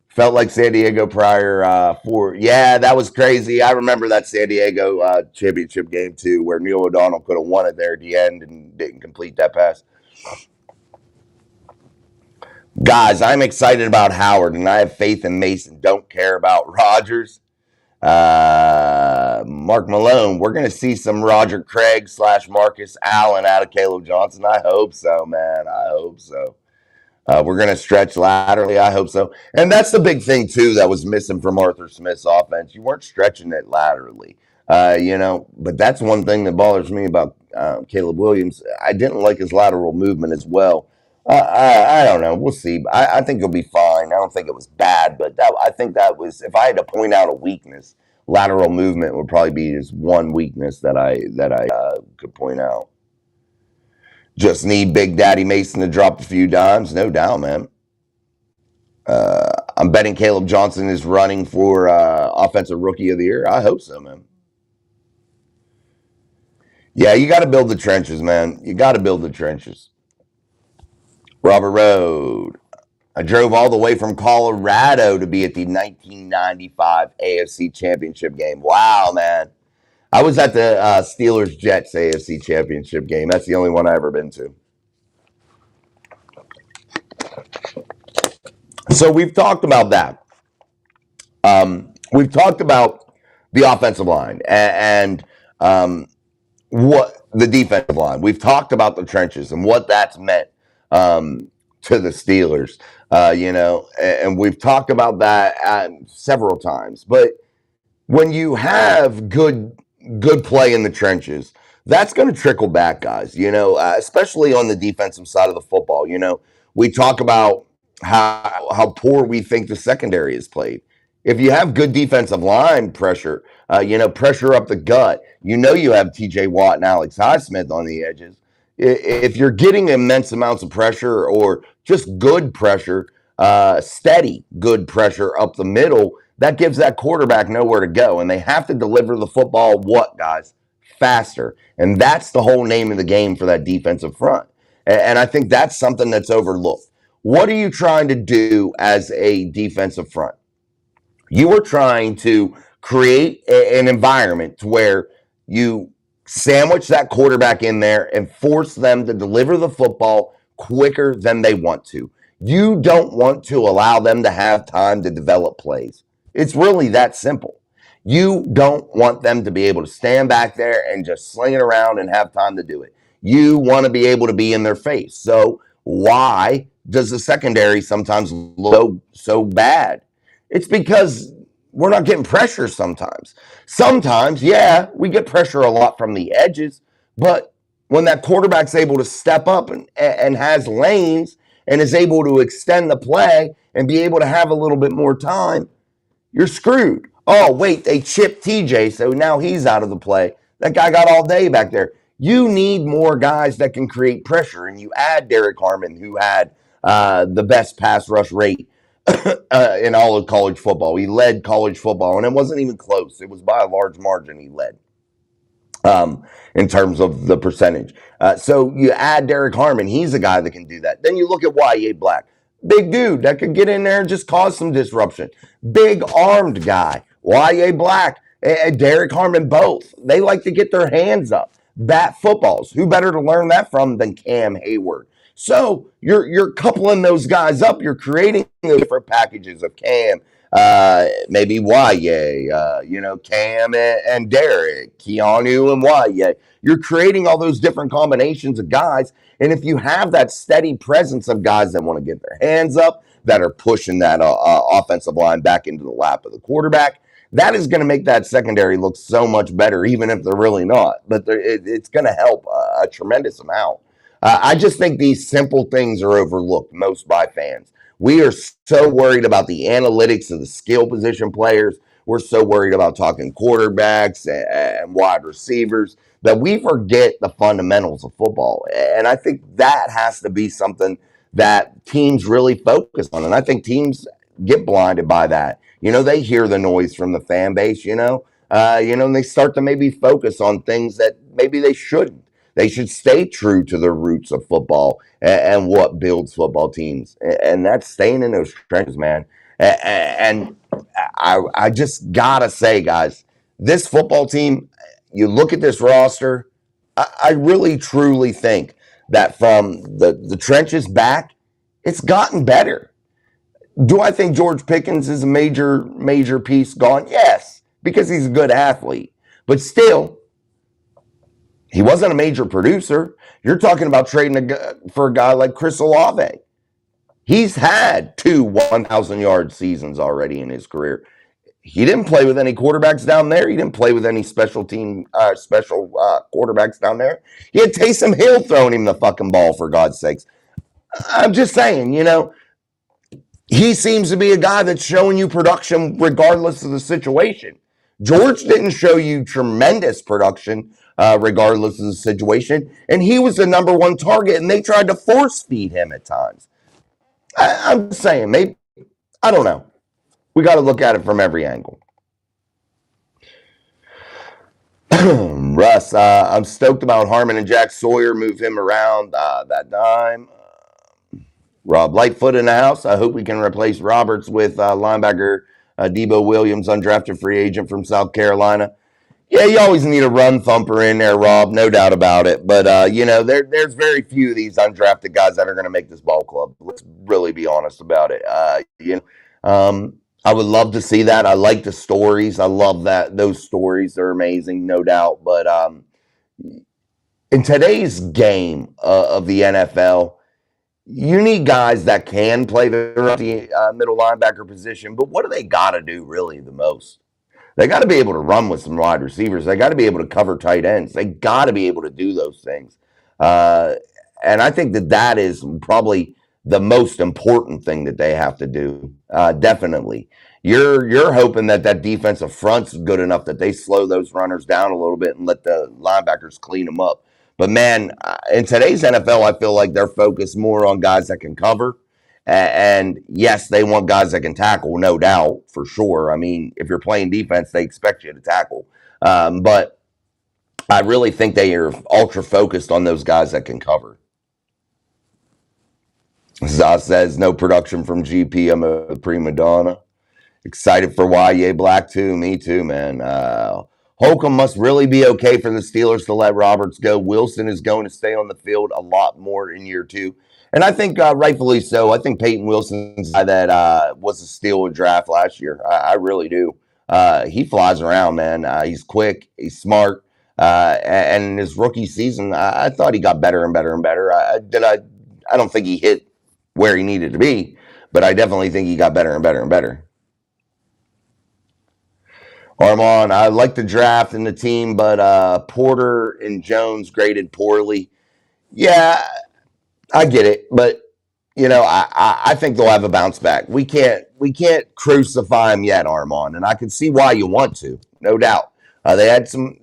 Felt like San Diego prior that was crazy. I remember that San Diego championship game, too, where Neil O'Donnell could have won it there at the end and didn't complete that pass. Guys, I'm excited about Howard, and I have faith in Mason. Don't care about Rodgers. Mark Malone, we're going to see some Roger Craig / Marcus Allen out of Caleb Johnson. I hope so, man. I hope so. We're going to stretch laterally. I hope so. And that's the big thing, too, that was missing from Arthur Smith's offense. You weren't stretching it laterally, but that's one thing that bothers me about Caleb Williams. I didn't like his lateral movement as well. I don't know. We'll see. I think he'll be fine. I don't think it was bad, but I think that was, if I had to point out a weakness, lateral movement would probably be his one weakness that I could point out. Just need Big Daddy Mason to drop a few dimes, no doubt, man. I'm betting Caleb Johnson is running for Offensive Rookie of the Year. I hope so, man. Yeah, you got to build the trenches, man. You got to build the trenches. Robert Road. I drove all the way from Colorado to be at the 1995 AFC Championship game. Wow, man. I was at the Steelers-Jets AFC Championship game. That's the only one I've ever been to. So we've talked about that. We've talked about the offensive line and what the defensive line. We've talked about the trenches and what that's meant to the Steelers, and we've talked about that several times. But when you have good play in the trenches, that's going to trickle back, guys. Especially on the defensive side of the football. We talk about how poor we think the secondary is played. If you have good defensive line pressure, pressure up the gut, you have T.J. Watt and Alex Highsmith on the edges. If you're getting immense amounts of pressure or just good pressure, steady good pressure up the middle, that gives that quarterback nowhere to go. And they have to deliver the football, what, guys? Faster. And that's the whole name of the game for that defensive front. And I think that's something that's overlooked. What are you trying to do as a defensive front? You are trying to create an environment to where you sandwich that quarterback in there and force them to deliver the football quicker than they want to. You don't want to allow them to have time to develop plays. It's really that simple. You don't want them to be able to stand back there and just sling it around and have time to do it. You want to be able to be in their face. So why does the secondary sometimes look so bad? It's because we're not getting pressure sometimes. Sometimes, yeah, we get pressure a lot from the edges, but when that quarterback's able to step up and has lanes and is able to extend the play and be able to have a little bit more time, you're screwed. Oh, wait, they chipped TJ, so now he's out of the play. That guy got all day back there. You need more guys that can create pressure, and you add Derek Harmon, who had the best pass rush rate in all of college football. He led college football, and it wasn't even close. It was by a large margin he led in terms of the percentage. So you add Derek Harmon. He's a guy that can do that. Then you look at Y.A. Black. Big dude that could get in there and just cause some disruption. Big armed guy. Y.A. Black and Derek Harmon both. They like to get their hands up. Bat footballs. Who better to learn that from than Cam Hayward? So you're coupling those guys up. You're creating different packages of Cam, maybe YA, Cam and Derek, Keanu and YA. You're creating all those different combinations of guys. And if you have that steady presence of guys that want to get their hands up, that are pushing that offensive line back into the lap of the quarterback, that is going to make that secondary look so much better, even if they're really not. But it's going to help a tremendous amount. I just think these simple things are overlooked most by fans. We are so worried about the analytics of the skill position players. We're so worried about talking quarterbacks and wide receivers that we forget the fundamentals of football. And I think that has to be something that teams really focus on. And I think teams get blinded by that. They hear the noise from the fan base, and they start to maybe focus on things that maybe they shouldn't. They should stay true to the roots of football and what builds football teams. And that's staying in those trenches, man. And I just got to say, guys, this football team, you look at this roster, I really, truly think that from the trenches back, it's gotten better. Do I think George Pickens is a major piece gone? Yes, because he's a good athlete. But still, he wasn't a major producer. You're talking about trading for a guy like Chris Olave. He's had 2 1,000-yard seasons already in his career. He didn't play with any quarterbacks down there. He didn't play with any special quarterbacks down there. He had Taysom Hill throwing him the fucking ball, for God's sakes. I'm just saying, he seems to be a guy that's showing you production regardless of the situation. George didn't show you tremendous production regardless of the situation, and he was the number one target, and they tried to force feed him at times. I'm saying, maybe, I don't know. We got to look at it from every angle. Russ, I'm stoked about Harmon and Jack Sawyer. Move him around that dime. Rob Lightfoot in the house. I hope we can replace Roberts with linebacker Debo Williams, undrafted free agent from South Carolina. Yeah, you always need a run thumper in there, Rob, no doubt about it. But, there's very few of these undrafted guys that are going to make this ball club. Let's really be honest about it. I would love to see that. I like the stories. I love that. Those stories are amazing, no doubt. But in today's game of the NFL, you need guys that can play the middle linebacker position. But what do they got to do really the most? They got to be able to run with some wide receivers. They got to be able to cover tight ends. They got to be able to do those things. And I think that is probably the most important thing that they have to do. Definitely. You're hoping that defensive front's good enough that they slow those runners down a little bit and let the linebackers clean them up. But man, in today's NFL, I feel like they're focused more on guys that can cover. And yes, they want guys that can tackle, no doubt, for sure. I mean, if you're playing defense, they expect you to tackle. But I really think they are ultra focused on those guys that can cover. Zaz says, no production from GP. I'm a prima donna. Excited for YA Black too. Me too, man. Holcomb must really be okay for the Steelers to let Roberts go. Wilson is going to stay on the field a lot more in year 2. And I think rightfully so. I think Peyton Wilson's guy that was a steal in draft last year. I really do. He flies around, man. He's quick. He's smart. And in his rookie season, I thought he got better and better and better. I don't think he hit where he needed to be, but I definitely think he got better and better and better. Armand, I like the draft and the team, but Porter and Jones graded poorly. Yeah, I get it, but you know, I think they'll have a bounce back. We can't crucify them yet, Armand, and I can see why you want to, no doubt. They had some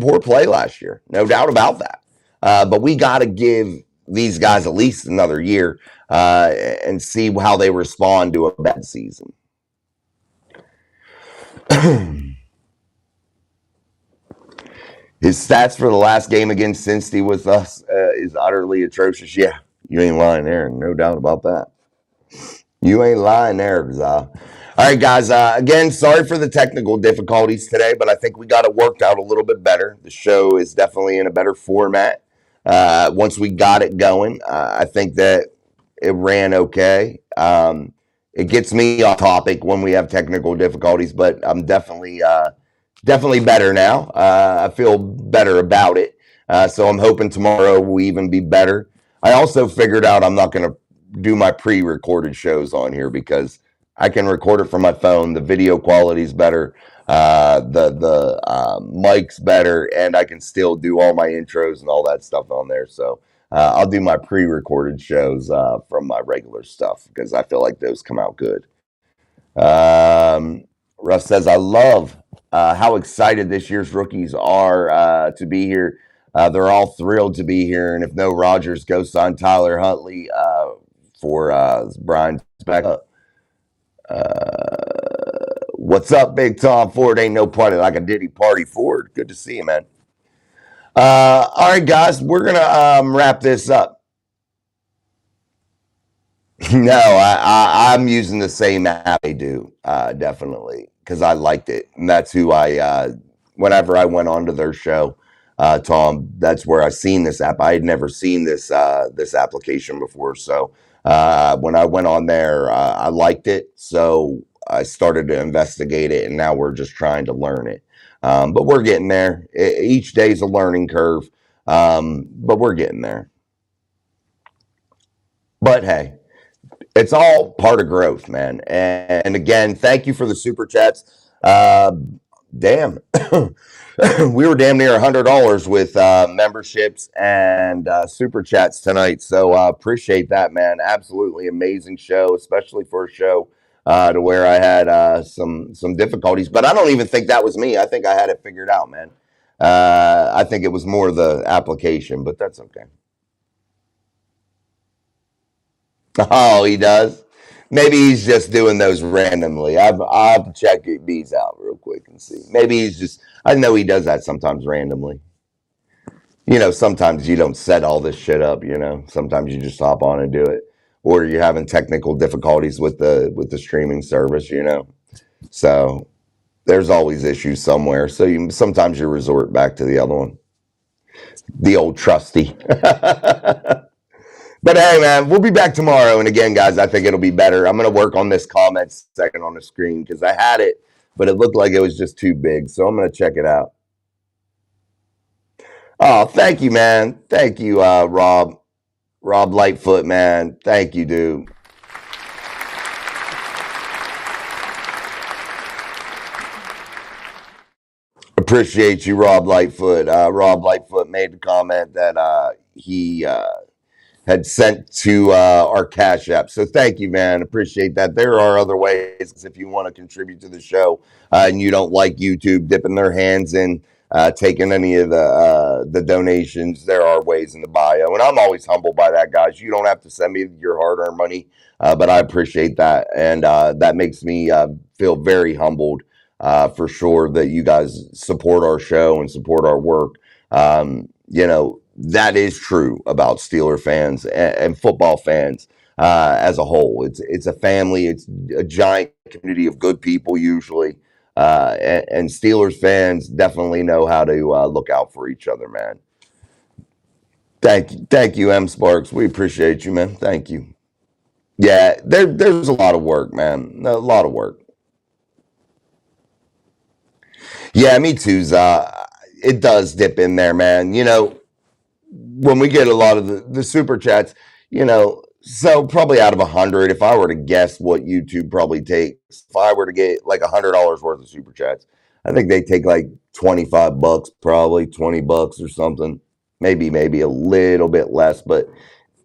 poor play last year, no doubt about that. But we got to give these guys at least another year and see how they respond to a bad season. His stats for the last game against Cincy with us is utterly atrocious. Yeah, you ain't lying there. No doubt about that. You ain't lying there, Zah. All right, guys. Again, sorry for the technical difficulties today, but I think we got it worked out a little bit better. The show is definitely in a better format. Once we got it going, I think that it ran okay. It gets me off topic when we have technical difficulties, but I'm definitely better now. I feel better about it. So I'm hoping tomorrow will even be better. I also figured out I'm not going to do my pre-recorded shows on here because I can record it from my phone. The video quality is better. The mic's better, and I can still do all my intros and all that stuff on there. So I'll do my pre-recorded shows from my regular stuff because I feel like those come out good. Russ says, I love how excited this year's rookies are to be here. They're all thrilled to be here. And if no Rodgers, go sign Tyler Huntley for Brian's back up. What's up, Big Tom Ford? Ain't no party like a Diddy party, Ford. Good to see you, man. All right, guys, we're going to wrap this up. No, I'm using the same app they do, definitely, because I liked it. And that's who whenever I went onto their show, Tom, that's where I seen this app. I had never seen this application before. So when I went on there, I liked it. So I started to investigate it, and now we're just trying to learn it. But we're getting there. Each day's a learning curve, but we're getting there. But hey, it's all part of growth, man. And again, thank you for the super chats. Damn, we were damn near $100 with memberships and super chats tonight. So appreciate that, man. Absolutely amazing show, especially for a show to where I had some difficulties. But I don't even think that was me. I think I had it figured out, man. I think it was more the application, but that's okay. Oh, he does? Maybe he's just doing those randomly. I'll have to check these out real quick and see. Maybe he's just, I know he does that sometimes randomly. You know, sometimes you don't set all this shit up, you know. Sometimes you just hop on and do it. Or you're having technical difficulties with the streaming service, you know. So there's always issues somewhere. So sometimes you resort back to the other one. The old trusty. But hey, man, we'll be back tomorrow. And again, guys, I think it'll be better. I'm going to work on this comment section on the screen because I had it, but it looked like it was just too big. So I'm going to check it out. Oh, thank you, man. Thank you, Rob Lightfoot, man. Thank you, dude. Appreciate you, Rob Lightfoot. Rob Lightfoot made the comment that he had sent to our Cash App. So thank you, man. Appreciate that. There are other ways if you want to contribute to the show and you don't like YouTube dipping their hands in taking any of the donations. There are ways in the bio, and I'm always humbled by that, guys. You don't have to send me your hard-earned money, but I appreciate that, and that makes me feel very humbled for sure that you guys support our show and support our work. You know, that is true about Steeler fans and football fans as a whole. It's a family. It's a giant community of good people usually, and Steelers fans definitely know how to look out for each other, man. Thank you, M Sparks. We appreciate you, man. Thank you. Yeah, there's a lot of work, man. A lot of work. Yeah, me too. It does dip in there, man. You know, when we get a lot of the super chats, you know, so probably out of 100, if I were to guess what YouTube probably takes, if I were to get like $100 worth of super chats, I think they take like $25, probably $20 or something, maybe a little bit less, but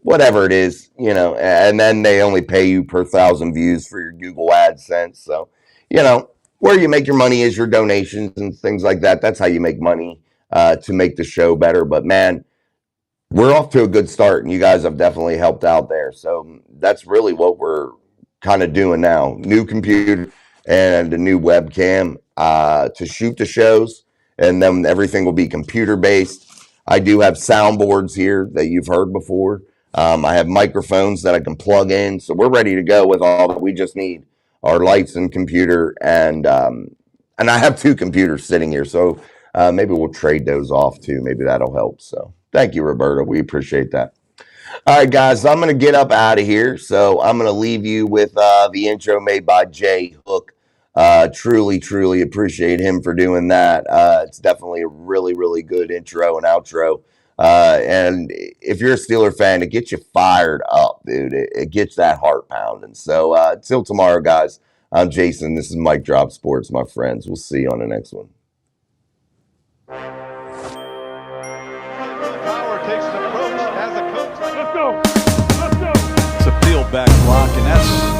whatever it is, you know, and then they only pay you per 1,000 views for your Google AdSense. So, you know, where you make your money is your donations and things like that. That's how you make money to make the show better. But man, we're off to a good start, and you guys have definitely helped out there. So that's really what we're kind of doing now. New computer and a new webcam to shoot the shows, and then everything will be computer-based. I do have soundboards here that you've heard before. I have microphones that I can plug in, so we're ready to go with all that we just need. Our lights and computer, and I have 2 computers sitting here, so maybe we'll trade those off too. Maybe that'll help. So thank you, Roberta. We appreciate that. All right, guys, I'm going to get up out of here. So I'm going to leave you with the intro made by Jay Hook. Truly appreciate him for doing that. It's definitely a really good intro and outro. And if you're a Steeler fan, it gets you fired up, dude. It gets that heart pounding. So till tomorrow, guys, I'm Jason. This is Mike Drop Sports, my friends. We'll see you on the next one.
Power takes an approach as a coach. Let's go.
It's a field back block, and that's